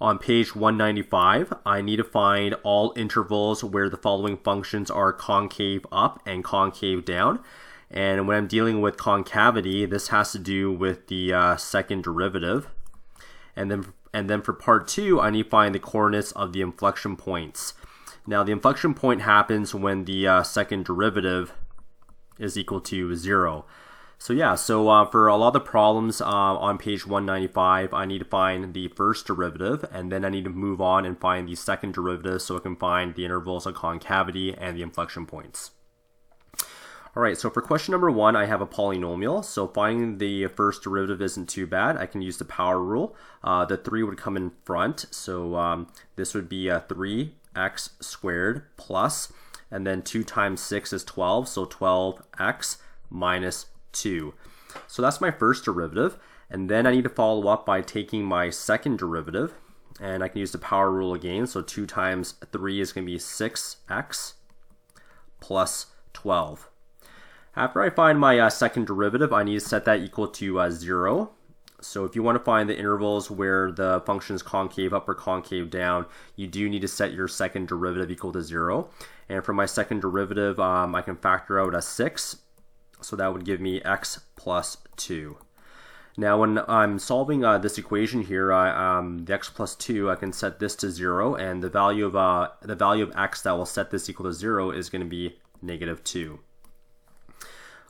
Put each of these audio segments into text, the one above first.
On page 195, I need to find all intervals where the following functions are concave up and concave down. And when I'm dealing with concavity, this has to do with the second derivative. And then for part 2, I need to find the coordinates of the inflection points. Now the inflection point happens when the second derivative is equal to 0. So for a lot of the problems on page 195, I need to find the first derivative, and then I need to move on and find the second derivative so I can find the intervals of concavity and the inflection points. Alright, so for question number 1, I have a polynomial. So finding the first derivative isn't too bad. I can use the power rule. The 3 would come in front, so this would be 3x squared plus, and then 2 times 6 is 12, so 12x minus 2. So that's my first derivative, and then I need to follow up by taking my second derivative, and I can use the power rule again. So 2 times 3 is going to be 6x plus 12. After I find my second derivative, I need to set that equal to 0. So if you want to find the intervals where the function is concave up or concave down, you do need to set your second derivative equal to 0. And for my second derivative, I can factor out a 6. So that would give me x plus 2. Now when I'm solving this equation here, the x plus 2, I can set this to 0, and the value of x that will set this equal to 0 is going to be negative 2.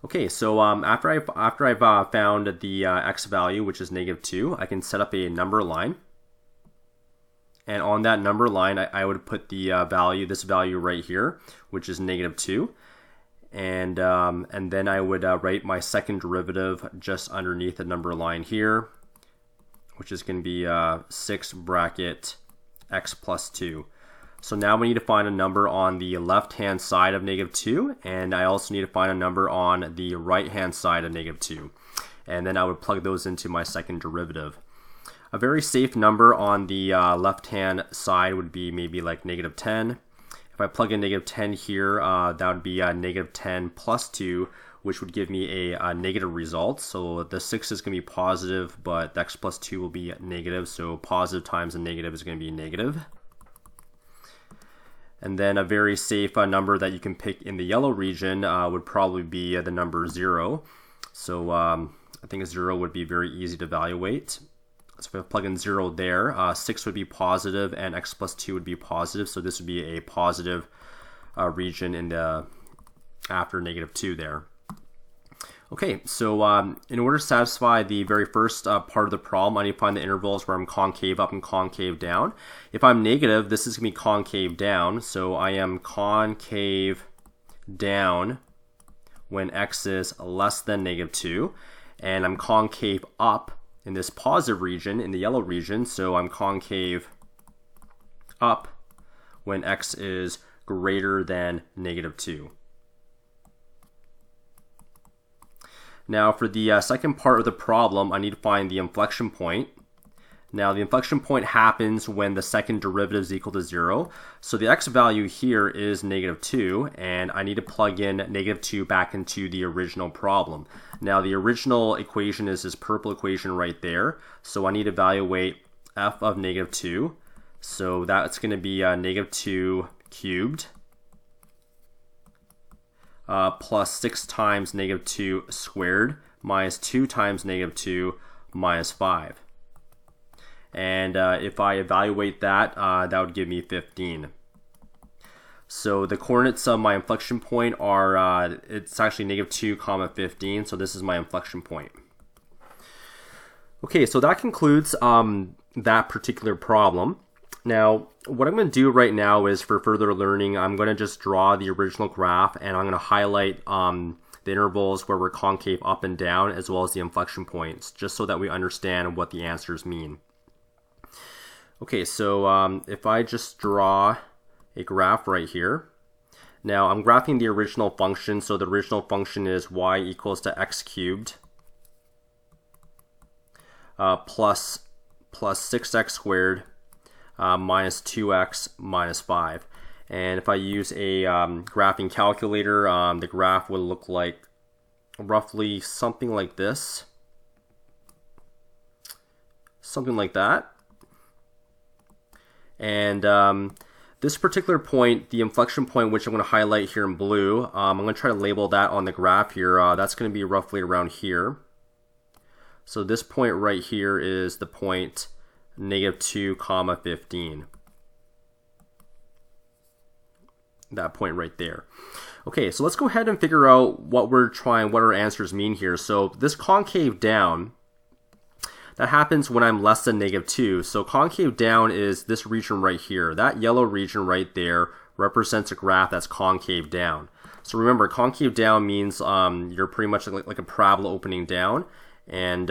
Okay, so after I've found the x value, which is negative 2, I can set up a number line. And on that number line, I would put the this value right here, which is negative 2. And then I would write my second derivative just underneath the number line here, which is going to be 6 bracket x plus 2. So now we need to find a number on the left-hand side of negative 2, and I also need to find a number on the right-hand side of negative 2. And then I would plug those into my second derivative. A very safe number on the left-hand side would be maybe like negative 10. If I plug in negative 10 here, that would be negative 10 plus 2, which would give me a negative result. So the 6 is going to be positive, but the x plus 2 will be negative. So positive times a negative is going to be negative. And then a very safe number that you can pick in the yellow region would probably be the number 0. So I think a 0 would be very easy to evaluate. So if I plug in 0 there, 6 would be positive and x plus 2 would be positive. So this would be a positive region in the after negative 2 there. Okay, so in order to satisfy the very first part of the problem, I need to find the intervals where I'm concave up and concave down. If I'm negative, this is going to be concave down. So I am concave down when x is less than negative 2. And I'm concave up in this positive region, in the yellow region. So I'm concave up when x is greater than negative 2. Now for the second part of the problem, I need to find the inflection point. Now the inflection point happens when the second derivative is equal to 0. So the x value here is negative 2, and I need to plug in negative 2 back into the original problem. Now the original equation is this purple equation right there. So I need to evaluate f of negative 2. So that's going to be negative 2 cubed. Plus 6 times negative 2 squared minus 2 times negative 2 minus 5. And if I evaluate that, that would give me 15. So the coordinates of my inflection point are, it's actually negative 2 comma 15, so this is my inflection point. Okay, so that concludes that particular problem. Now, what I'm going to do right now is, for further learning, I'm going to just draw the original graph, and I'm going to highlight the intervals where we're concave up and down, as well as the inflection points, just so that we understand what the answers mean. Okay, so if I just draw a graph right here, now I'm graphing the original function, so the original function is y equals to x cubed plus 6x squared minus 2x minus 5. And if I use a graphing calculator, the graph will look like roughly something like this. Something like that. And this particular point, the inflection point, which I'm going to highlight here in blue, I'm going to try to label that on the graph here. That's going to be roughly around here. So this point right here is the point -2, 15. That point right there. Okay, so let's go ahead and figure out what our answers mean here. So this concave down, that happens when I'm less than -2. So concave down is this region right here. That yellow region right there represents a graph that's concave down. So remember, concave down means you're pretty much like a parabola opening down, and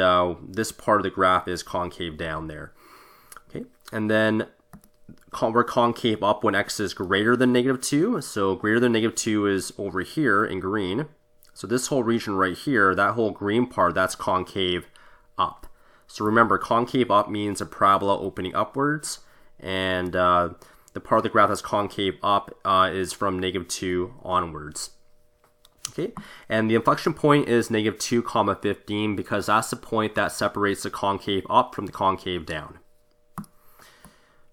this part of the graph is concave down there. Okay, and then we're concave up when x is greater than -2. So greater than -2 is over here in green. So this whole region right here, that whole green part, that's concave up. So remember, concave up means a parabola opening upwards, and the part of the graph that's concave up is from -2 onwards. Okay, and the inflection point is -2, 15, because that's the point that separates the concave up from the concave down.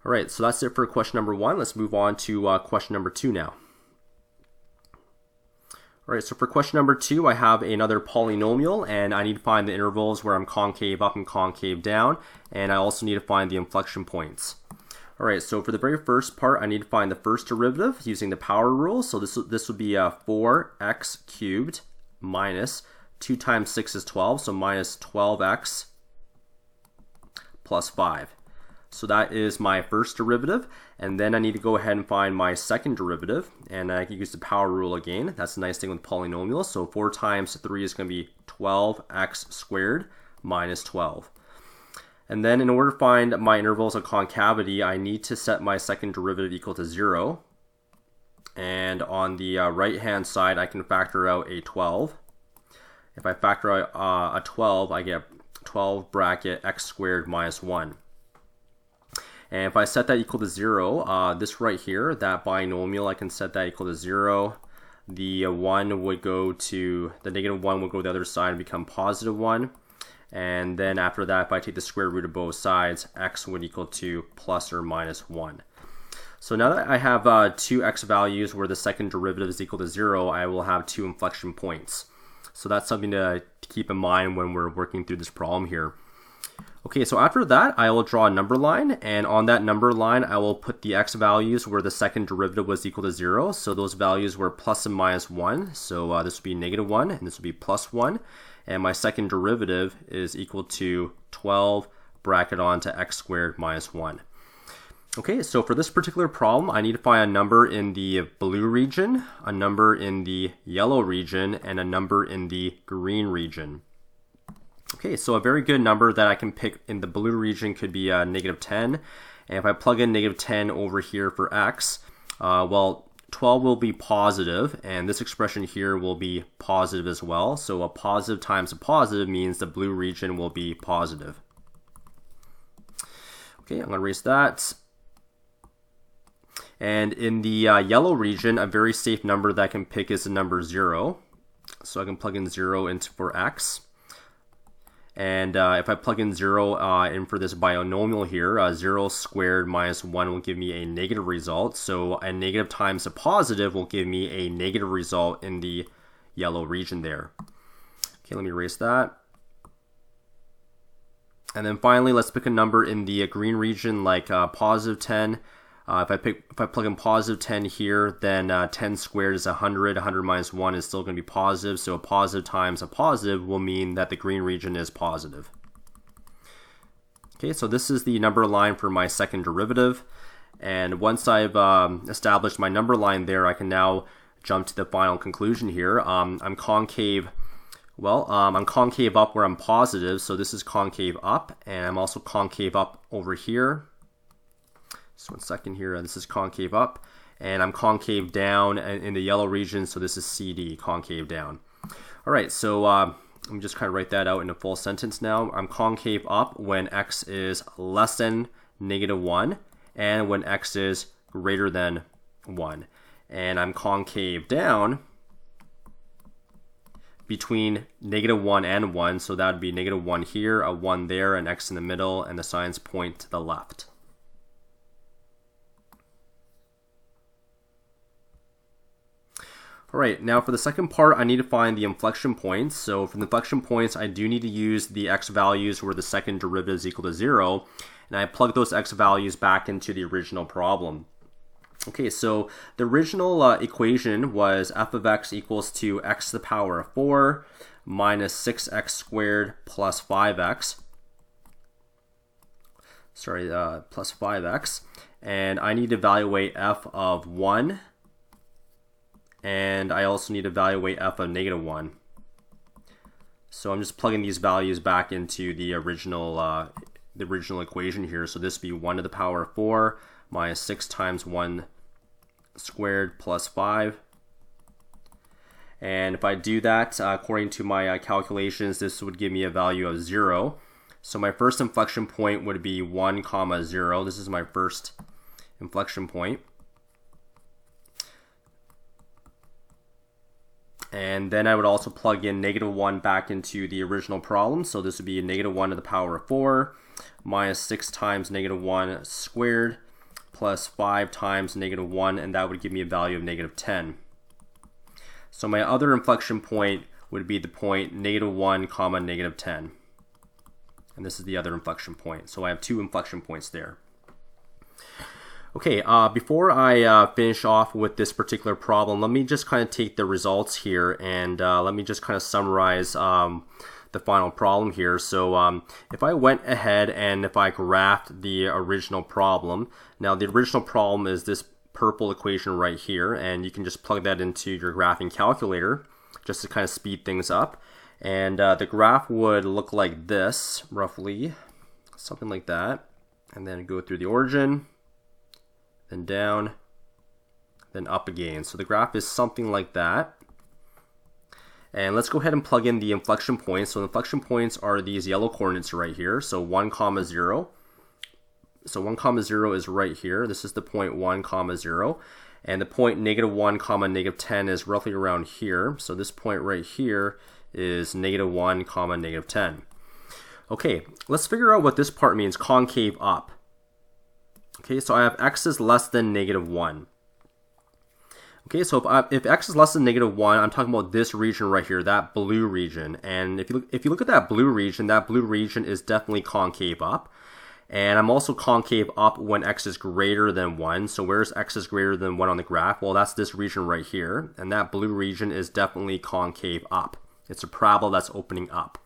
All right, so that's it for question number 1. Let's move on to question number 2 now. All right, so for question number 2, I have another polynomial, and I need to find the intervals where I'm concave up and concave down, and I also need to find the inflection points. All right, so for the very first part, I need to find the first derivative using the power rule. So this would be 4x cubed minus 2 times 6 is 12, so minus 12x plus 5. So that is my first derivative, and then I need to go ahead and find my second derivative, and I can use the power rule again. That's the nice thing with polynomials. So 4 times 3 is going to be 12x squared minus 12. And then in order to find my intervals of concavity, I need to set my second derivative equal to 0. And on the right-hand side, I can factor out a 12. If I factor out a 12, I get 12 bracket x squared minus 1. And if I set that equal to 0, this right here, that binomial, I can set that equal to 0. The -1 would go to the other side and become positive 1. And then after that, if I take the square root of both sides, x would equal to plus or minus 1. So now that I have two x values where the second derivative is equal to 0, I will have 2 inflection points. So that's something to keep in mind when we're working through this problem here. Okay, so after that, I will draw a number line, and on that number line, I will put the x values where the second derivative was equal to 0. So those values were plus and minus 1. So this would be -1, and this would be plus 1. And my second derivative is equal to 12 bracket on to x squared minus 1. Okay, so for this particular problem, I need to find a number in the blue region, a number in the yellow region, and a number in the green region. Okay, so a very good number that I can pick in the blue region could be -10. And if I plug in -10 over here for x, well, 12 will be positive, and this expression here will be positive as well. So a positive times a positive means the blue region will be positive. Okay, I'm going to erase that. And in the yellow region, a very safe number that I can pick is the number 0. So I can plug in 0 into for x. And if I plug in 0 in for this binomial here, 0 squared minus 1 will give me a negative result. So a negative times a positive will give me a negative result in the yellow region there. Okay, let me erase that. And then finally, let's pick a number in the green region like positive 10. If I plug in positive 10 here, then 10 squared is 100. 100 minus 1 is still going to be positive. So a positive times a positive will mean that the green region is positive. Okay, so this is the number line for my second derivative. And once I've established my number line there, I can now jump to the final conclusion here. I'm concave up where I'm positive. So this is concave up, and I'm also concave up over here. So 1 second here, this is concave up, and I'm concave down in the yellow region, so this is CD, concave down. All right, so let me just kind of write that out in a full sentence now. I'm concave up when x is less than -1, and when x is greater than 1. And I'm concave down between -1 and 1, so that would be -1 here, a 1 there, an x in the middle, and the signs point to the left. All right, now for the second part, I need to find the inflection points. So for the inflection points, I do need to use the x values where the second derivative is equal to 0, and I plug those x values back into the original problem. Okay, so the original equation was f of x equals to x to the power of 4 minus 6x squared plus 5x. Plus 5x. And I need to evaluate f of 1. And I also need to evaluate f of negative 1. So I'm just plugging these values back into the original equation here. So this would be 1 to the power of 4 minus 6 times 1 squared plus 5. And if I do that, according to my calculations, this would give me a value of 0. So my first inflection point would be 1, 0. This is my first inflection point. And then I would also plug in negative 1 back into the original problem. So this would be negative 1 to the power of 4 minus 6 times negative 1 squared plus 5 times negative 1, and that would give me a value of negative 10. So my other inflection point would be the point negative 1, negative 10. And this is the other inflection point. So I have 2 inflection points there. Okay, before I finish off with this particular problem, let me just kind of take the results here and let me just kind of summarize the final problem here. So if I went ahead and if I graphed the original problem, now the original problem is this purple equation right here, and you can just plug that into your graphing calculator just to kind of speed things up. And the graph would look like this, roughly, something like that. And then go through the origin, then down, then up again. So the graph is something like that. And let's go ahead and plug in the inflection points. So the inflection points are these yellow coordinates right here. So 1, 0. So 1, 0 is right here. This is the point 1, 0. And the point negative 1, negative 10 is roughly around here. So this point right here is negative 1, negative 10. Okay, let's figure out what this part means, concave up. Okay, so I have x is less than negative 1. Okay, so if x is less than negative 1, I'm talking about this region right here, that blue region. And if you look at that blue region is definitely concave up. And I'm also concave up when x is greater than 1. So where's x is greater than 1 on the graph? Well, that's this region right here. And that blue region is definitely concave up. It's a parabola that's opening up.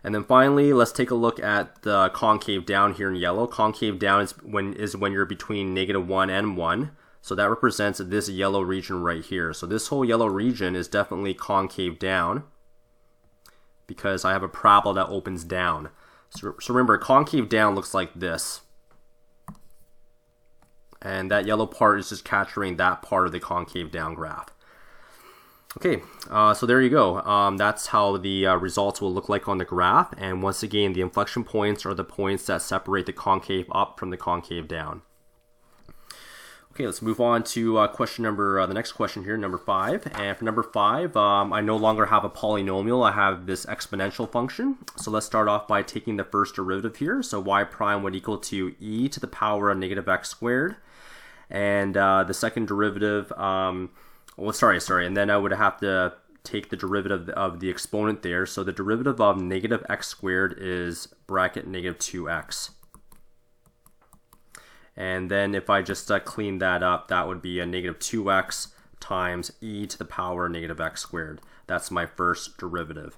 And then finally, let's take a look at the concave down here in yellow. Concave down is when you're between negative 1 and 1. So that represents this yellow region right here. So this whole yellow region is definitely concave down because I have a parabola that opens down. So remember, concave down looks like this. And that yellow part is just capturing that part of the concave down graph. Okay, so there you go. That's how the results will look like on the graph. And once again, the inflection points are the points that separate the concave up from the concave down. Okay, let's move on to the next question here, number 5. And for number 5, I no longer have a polynomial. I have this exponential function. So let's start off by taking the first derivative here. So y prime would equal to e to the power of negative x squared. And the second derivative, and then I would have to take the derivative of the exponent there. So the derivative of negative x squared is bracket negative 2x. And then if I just clean that up, that would be a negative 2x times e to the power of negative x squared. That's my first derivative.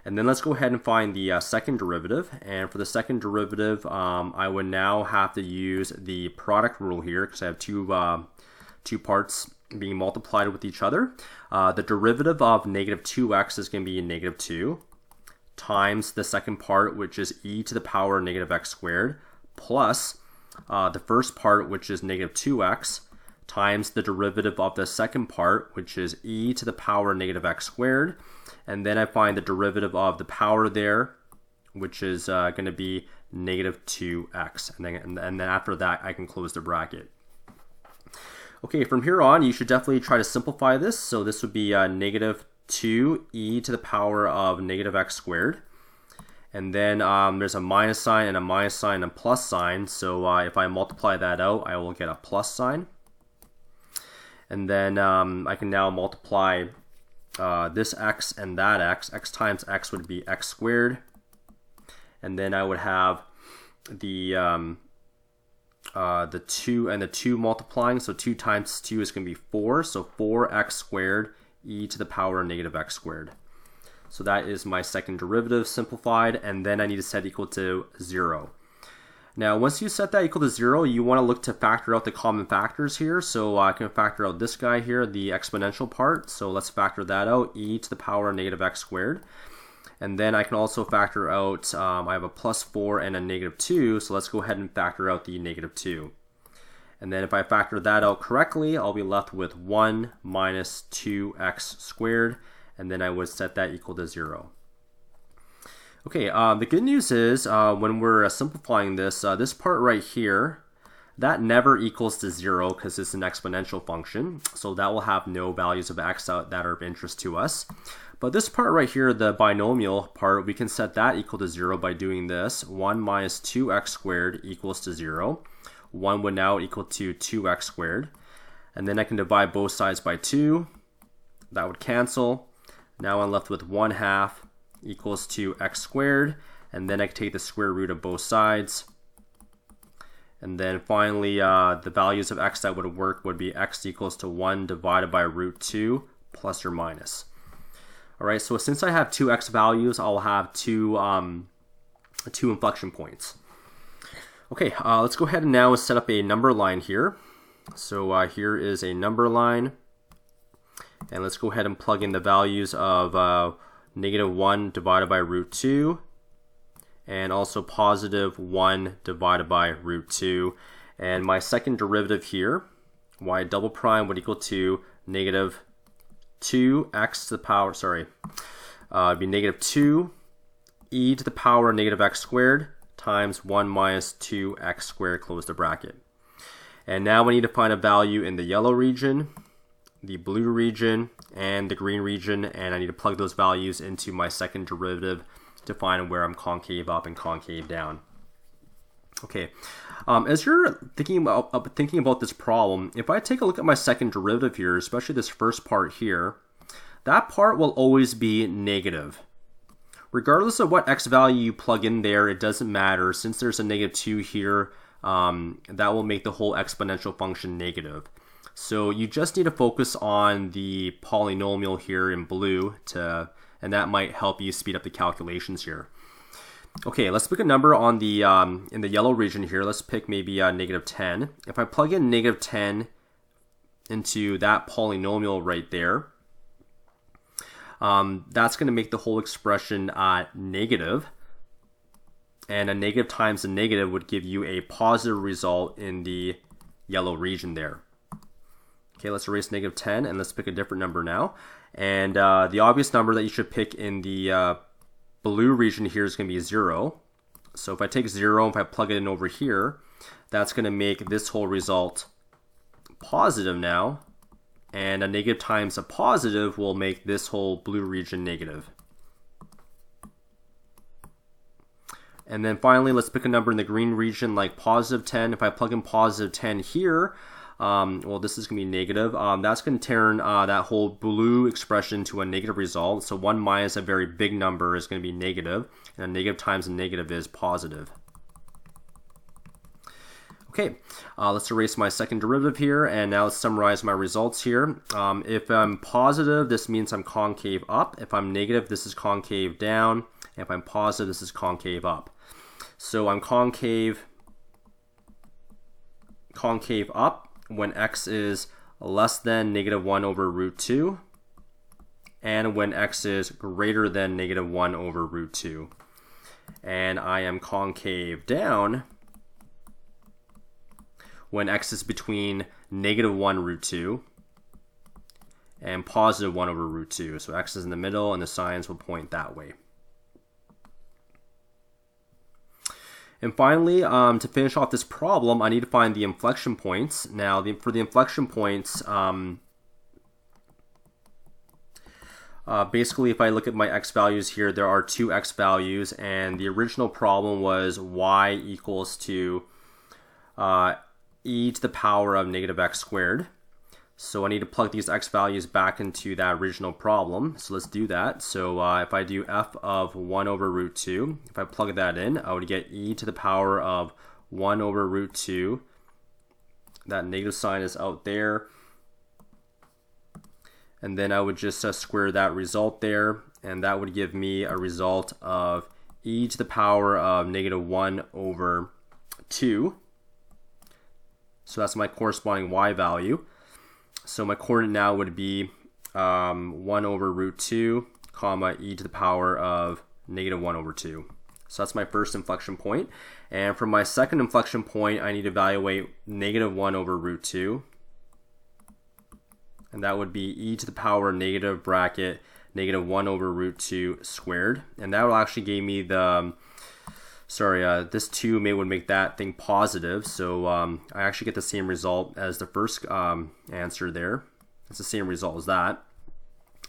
And then let's go ahead and find the second derivative. And for the second derivative, I would now have to use the product rule here because I have two parts being multiplied with each other. The derivative of negative 2x is going to be negative 2 times the second part, which is e to the power of negative x squared, plus the first part, which is negative 2x, times the derivative of the second part, which is e to the power of negative x squared. And then I find the derivative of the power there, which is going to be negative 2x. And then after that, I can close the bracket. Okay, from here on, you should definitely try to simplify this. So this would be negative 2e to the power of negative x squared. And then there's a minus sign and a minus sign and a plus sign. So if I multiply that out, I will get a plus sign. And then I can now multiply this x and that x. X times x would be x squared. And then I would have the 2 and the 2 multiplying. So 2 times 2 is going to be 4. So 4x squared e to the power of negative x squared. So that is my second derivative simplified. And then I need to set equal to 0. Now, once you set that equal to 0, you want to look to factor out the common factors here. So I can factor out this guy here, the exponential part. So let's factor that out, e to the power of negative x squared. And then I can also factor out, I have a plus 4 and a negative 2. So let's go ahead and factor out the negative 2. And then if I factor that out correctly, I'll be left with 1 minus 2x squared. And then I would set that equal to 0. Okay, the good news is when we're simplifying this, this part right here, that never equals to 0 because it's an exponential function. So that will have no values of x that are of interest to us. But this part right here, the binomial part, we can set that equal to 0 by doing this. 1 minus 2x squared equals to 0. 1 would now equal to 2x squared. And then I can divide both sides by 2. That would cancel. Now I'm left with 1/2 equals to x squared, and then I can take the square root of both sides. And then finally, the values of x that would work would be x equals to 1 divided by root 2 plus or minus. All right, so since I have two x values, I'll have two inflection points. Okay, let's go ahead and now set up a number line here. So here is a number line, and let's go ahead and plug in the values of negative 1 divided by root 2, and also positive 1 divided by root 2. And my second derivative here, y double prime, would equal to negative 2x to the power, it'd be negative 2 e to the power of negative x squared times 1 minus 2x squared, close the bracket. And now we need to find a value in the yellow region, the blue region, and the green region, and I need to plug those values into my second derivative to find where I'm concave up and concave down. Okay, as you're thinking about this problem, if I take a look at my second derivative here, especially this first part here, that part will always be negative. Regardless of what x value you plug in there, it doesn't matter. Since there's a negative 2 here, that will make the whole exponential function negative. So you just need to focus on the polynomial here in blue, and that might help you speed up the calculations here. Okay, let's pick a number on the in the yellow region here. Let's pick maybe negative 10. If I plug in negative 10 into that polynomial right there, that's going to make the whole expression negative. And a negative times a negative would give you a positive result in the yellow region there. Okay, let's erase negative 10 and let's pick a different number now. And the obvious number that you should pick in the blue region here is going to be 0. So if I take 0, if I plug it in over here, that's going to make this whole result positive now. And a negative times a positive will make this whole blue region negative. And then finally, let's pick a number in the green region like positive 10. If I plug in positive 10 here, well, this is going to be negative. That's going to turn that whole blue expression to a negative result. So 1 minus a very big number is going to be negative, and a negative times a negative is positive. Okay, let's erase my second derivative here, and now let's summarize my results here. If I'm positive, this means I'm concave up. If I'm negative, this is concave down. And if I'm positive, this is concave up. So I'm concave up when x is less than negative 1 over root 2, and when x is greater than negative 1 over root 2. And I am concave down when x is between negative 1 root 2 and positive 1 over root 2. So x is in the middle, and the signs will point that way. And finally, to finish off this problem, I need to find the inflection points. Now, for the inflection points, basically, if I look at my x values here, there are two x values, and the original problem was y equals to e to the power of negative x squared. So I need to plug these x values back into that original problem. So let's do that. So if I do f of 1 over root 2, if I plug that in, I would get e to the power of 1 over root 2. That negative sign is out there. And then I would just square that result there, and that would give me a result of e to the power of negative 1 over 2. So that's my corresponding y value. So my coordinate now would be 1 over root 2, comma, e to the power of negative 1 over 2. So that's my first inflection point. And for my second inflection point, I need to evaluate negative 1 over root 2. And that would be e to the power negative bracket negative 1 over root 2 squared. And that will actually give me the, this 2 would make that thing positive. So I actually get the same result as the first answer there. It's the same result as that.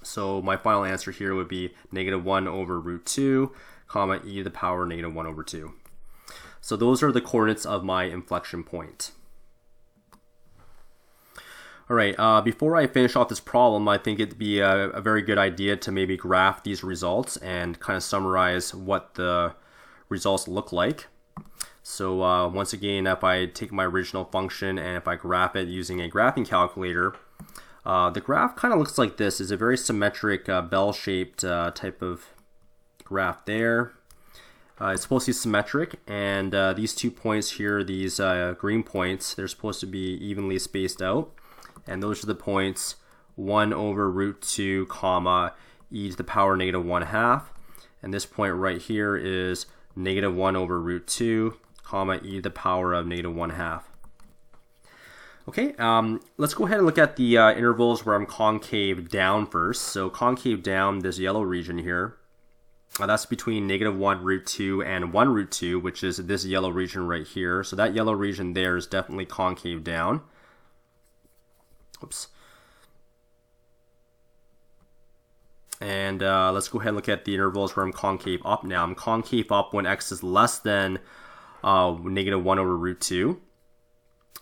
So my final answer here would be negative 1 over root 2, comma, e to the power negative 1 over 2. So those are the coordinates of my inflection point. All right, before I finish off this problem, I think it'd be a very good idea to maybe graph these results and kind of summarize what the results look like. So once again, if I take my original function and if I graph it using a graphing calculator, the graph kind of looks like this. It's a very symmetric bell-shaped type of graph there. It's supposed to be symmetric, and these 2 points here, these green points, they're supposed to be evenly spaced out. And those are the points 1 over root 2, comma, e to the power negative 1/2. And this point right here is negative 1 over root 2, comma, e to the power of negative 1/2. Okay, let's go ahead and look at the intervals where I'm concave down first. So concave down, this yellow region here, that's between negative 1 root 2 and 1 root 2, which is this yellow region right here. So that yellow region there is definitely concave down. Oops. And let's go ahead and look at the intervals where I'm concave up now. I'm concave up when x is less than negative 1 over root 2.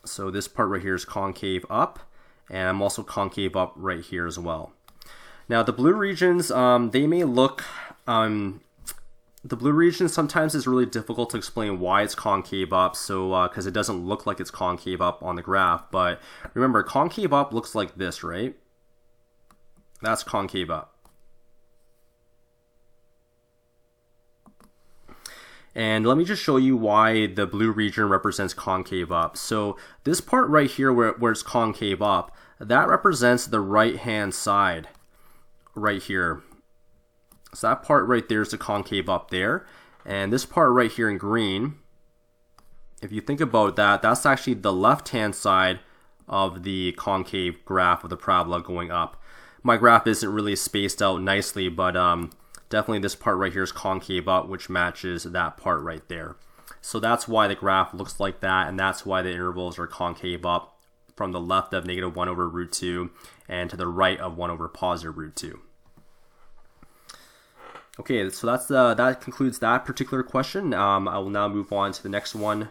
So this part right here is concave up, and I'm also concave up right here as well. Now the blue regions, they may look, the blue region sometimes is really difficult to explain why it's concave up, so because it doesn't look like it's concave up on the graph. But remember, concave up looks like this, right? That's concave up. And let me just show you why the blue region represents concave up. So this part right here where it's concave up, that represents the right-hand side right here. So that part right there is the concave up there. And this part right here in green, if you think about that, that's actually the left-hand side of the concave graph of the parabola going up. My graph isn't really spaced out nicely, but definitely this part right here is concave up, which matches that part right there. So that's why the graph looks like that, and that's why the intervals are concave up from the left of negative 1 over root 2 and to the right of 1 over positive root 2. Okay, so that concludes that particular question. I will now move on to the next one,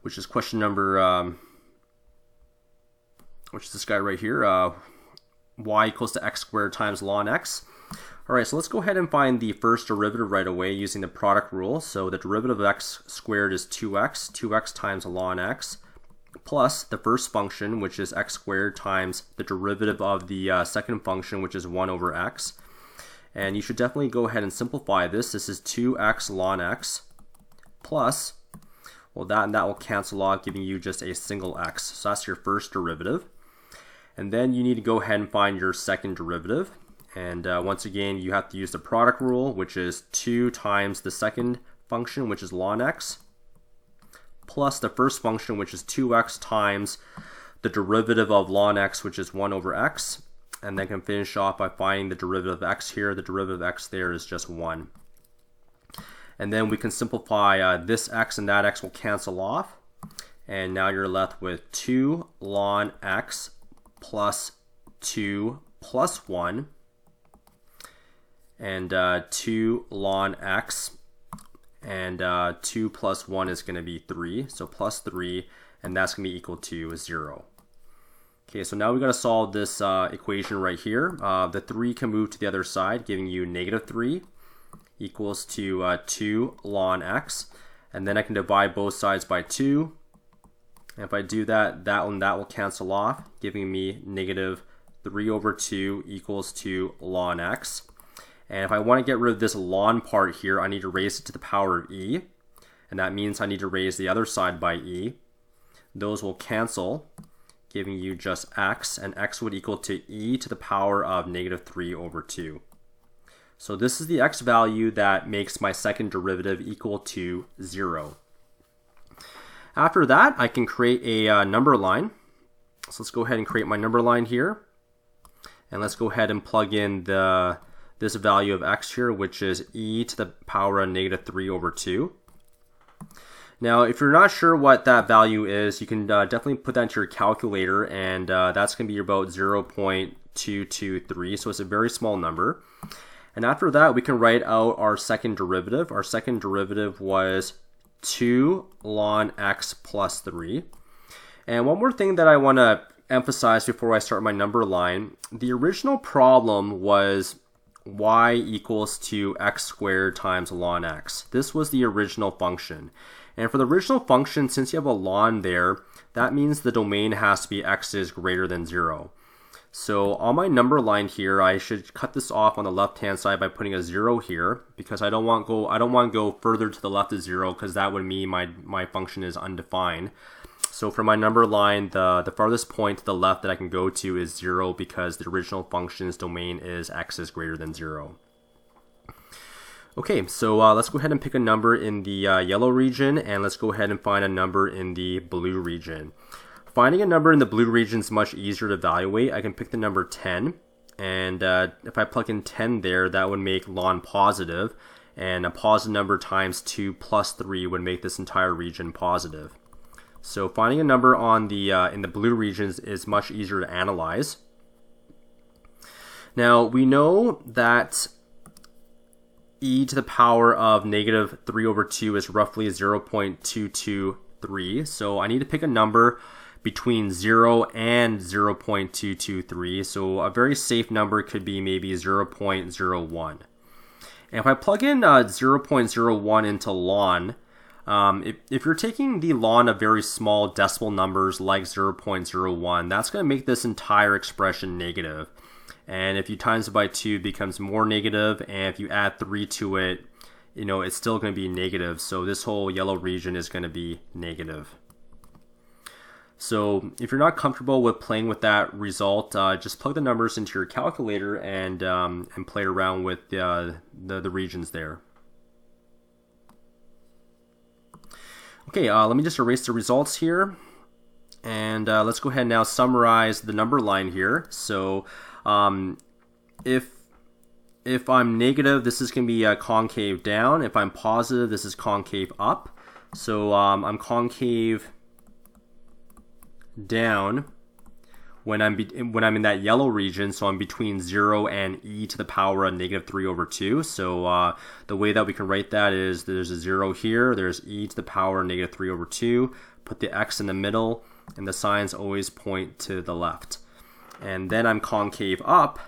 which is question number, which is this guy right here, y equals to x squared times ln x. All right, so let's go ahead and find the first derivative right away using the product rule. So the derivative of x squared is 2x times ln x, plus the first function, which is x squared, times the derivative of the second function, which is 1 over x. And you should definitely go ahead and simplify this. This is 2x ln x plus, well, that and that will cancel out, giving you just a single x. So that's your first derivative. And then you need to go ahead and find your second derivative. And once again, you have to use the product rule, which is 2 times the second function, which is ln x, plus the first function, which is 2x times the derivative of ln x, which is 1 over x. And then can finish off by finding the derivative of x here. The derivative of x there is just 1. And then we can simplify this x and that x will cancel off. And now you're left with 2 ln x plus 2 plus 1. And 2 ln x. And 2 plus 1 is going to be 3. So plus 3. And that's going to be equal to 0. Okay, so now we got to solve this equation right here. The 3 can move to the other side, giving you negative 3 equals to 2 ln x. And then I can divide both sides by 2. And if I do that, that will cancel off, giving me negative 3 over 2 equals to ln x. And if I want to get rid of this ln part here, I need to raise it to the power of e. And that means I need to raise the other side by e. Those will cancel, giving you just x, and x would equal to e to the power of negative 3 over 2. So this is the x value that makes my second derivative equal to 0. After that, I can create a number line. So let's go ahead and create my number line here. And let's go ahead and plug in this value of x here, which is e to the power of negative 3 over 2. Now, if you're not sure what that value is, you can definitely put that into your calculator, and that's going to be about 0.223, so it's a very small number. And after that, we can write out our second derivative. Our second derivative was 2 ln x plus 3. And one more thing that I want to emphasize before I start my number line, the original problem was y equals to x squared times ln x. This was the original function. And for the original function, since you have a ln there, that means the domain has to be x is greater than 0. So on my number line here, I should cut this off on the left-hand side by putting a 0 here, because I don't want to go further to the left of 0, because that would mean my function is undefined. So for my number line, the farthest point to the left that I can go to is 0, because the original function's domain is x is greater than 0. Okay, so let's go ahead and pick a number in the yellow region, and let's go ahead and find a number in the blue region. Finding a number in the blue region is much easier to evaluate. I can pick the number 10, and if I plug in 10 there, that would make ln positive, and a positive number times 2 plus 3 would make this entire region positive. So finding a number on the in the blue regions is much easier to analyze. Now we know that e to the power of negative 3 over 2 is roughly 0.223. So I need to pick a number between 0 and 0.223. So a very safe number could be maybe 0.01. And if I plug in 0.01 into ln, if you're taking the ln of very small decimal numbers like 0.01, that's going to make this entire expression negative. And if you times it by 2, it becomes more negative, and if you add 3 to it, it's still going to be negative. So this whole yellow region is going to be negative. So if you're not comfortable with playing with that result, just plug the numbers into your calculator and play around with the regions there. Okay, let me just erase the results here, and let's go ahead and now summarize the number line here. So if I'm negative, this is going to be concave down. If I'm positive, this is concave up. So I'm concave down when I'm in that yellow region, so I'm between 0 and e to the power of negative 3 over 2. So the way that we can write that is there's a 0 here, there's e to the power of negative 3 over 2, put the x in the middle, and the signs always point to the left. And then I'm concave up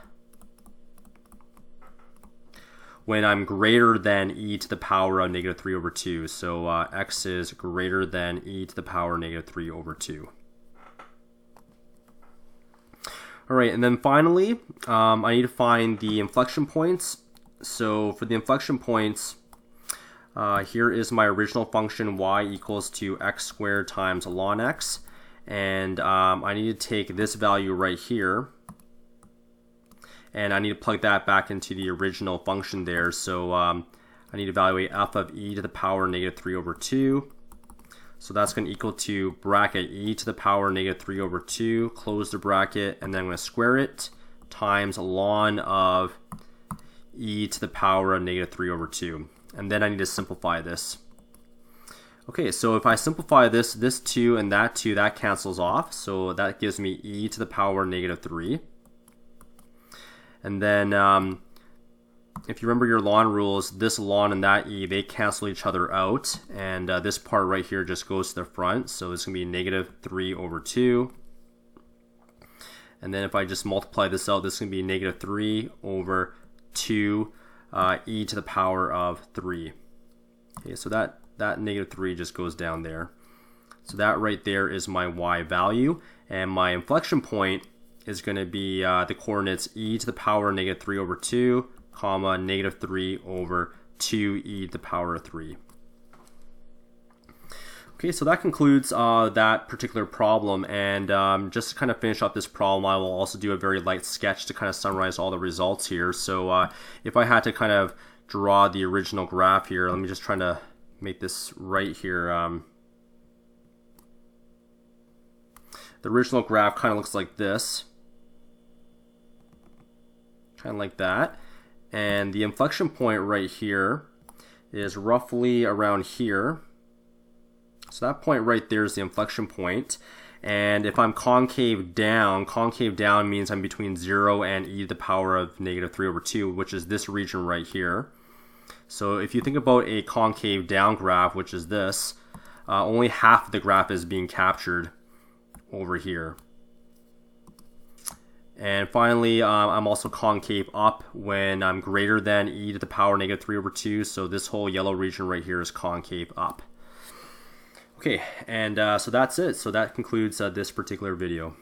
when I'm greater than e to the power of negative 3 over 2. So x is greater than e to the power of negative 3 over 2. All right, and then finally, I need to find the inflection points. So for the inflection points, here is my original function y equals to x squared times ln x. And I need to take this value right here, and I need to plug that back into the original function there. So I need to evaluate f of e to the power negative 3 over 2. So that's going to equal to bracket e to the power negative 3 over 2, close the bracket, and then I'm going to square it, times ln of e to the power of negative 3 over 2. And then I need to simplify this. Okay, so if I simplify this 2 and that 2, that cancels off. So that gives me e to the power negative 3. And then if you remember your ln rules, this ln and that e, they cancel each other out. And this part right here just goes to the front. So it's going to be negative 3 over 2. And then if I just multiply this out, this is going to be negative 3 over 2 e to the power of 3. Okay, so that negative 3 just goes down there. So that right there is my y value. And my inflection point is going to be the coordinates e to the power negative 3 over 2, comma, negative 3 over 2e to the power of 3. Okay, so that concludes that particular problem, and just to kind of finish up this problem, I will also do a very light sketch to kind of summarize all the results here. So if I had to kind of draw the original graph here, let me just try to make this right here. The original graph kind of looks like this, kind of like that, and the inflection point right here is roughly around here. So that point right there is the inflection point. And if I'm concave down means I'm between 0 and e to the power of negative 3 over 2, which is this region right here. So if you think about a concave down graph, which is this, only half of the graph is being captured over here. And finally, I'm also concave up when I'm greater than e to the power negative 3 over 2. So this whole yellow region right here is concave up. Okay, and so that's it. So that concludes this particular video.